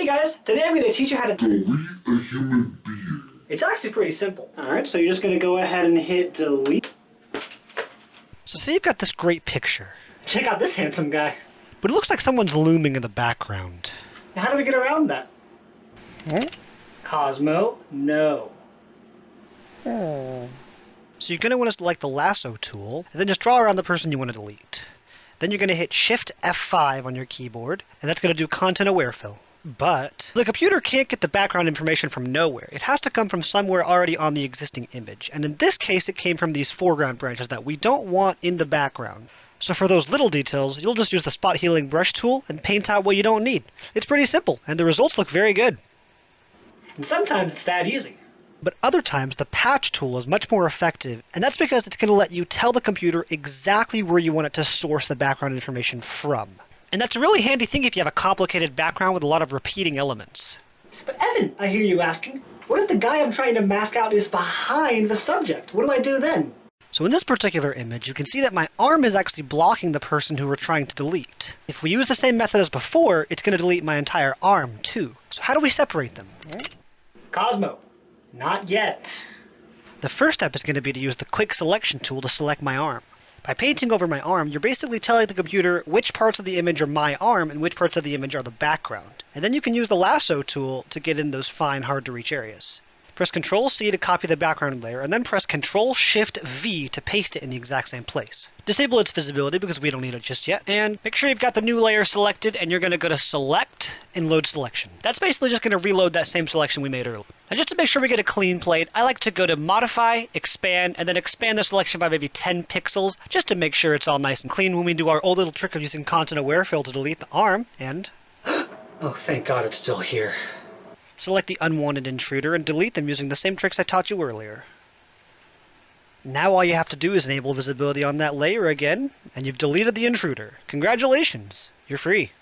Hey guys, today I'm going to teach you how to Delete a human being. It's actually pretty simple. Alright, so you're just going to go ahead and hit delete. So say you've got this great picture, Check out this handsome guy. but it looks like someone's looming in the background. Now how do we get around that? Cosmo, no. So you're going to want to select the lasso tool, and then just draw around the person you want to delete. Then you're going to hit Shift F5 on your keyboard, and that's going to do Content Aware Fill. But the computer can't get the background information from nowhere. It has to come from somewhere already on the existing image. And in this case, it came from these foreground branches that we don't want in the background. So for those little details, you'll just use the Spot Healing Brush tool and paint out what you don't need. It's pretty simple, and the results look very good. And sometimes it's that easy. But other times, the patch tool is much more effective, and that's because it's going to let you tell the computer exactly where you want it to source the background information from. And that's a really handy thing if you have a complicated background with a lot of repeating elements. But Evan, I hear you asking, what if the guy I'm trying to mask out is behind the subject? What do I do then? So in this particular image, you can see that my arm is actually blocking the person who we're trying to delete. If we use the same method as before, it's going to delete my entire arm too. So how do we separate them? Cosmo, not yet. The first step is going to be to use the Quick Selection tool to select my arm. By painting over my arm, you're basically telling the computer which parts of the image are my arm and which parts of the image are the background. And then you can use the lasso tool to get in those fine, hard-to-reach areas. Press Ctrl-C to copy the background layer, and then press Ctrl-Shift-V to paste it in the exact same place. Disable its visibility because we don't need it just yet, and make sure you've got the new layer selected, and you're going to go to Select and Load Selection. That's basically just going to reload that same selection we made earlier. And just to make sure we get a clean plate, I like to go to Modify, Expand, and then expand the selection by maybe 10 pixels, just to make sure it's all nice and clean when we do our old little trick of using Content Aware Fill to delete the arm, and Oh, thank God it's still here. select the unwanted intruder and delete them using the same tricks I taught you earlier. Now all you have to do is enable visibility on that layer again, and you've deleted the intruder. Congratulations, you're free.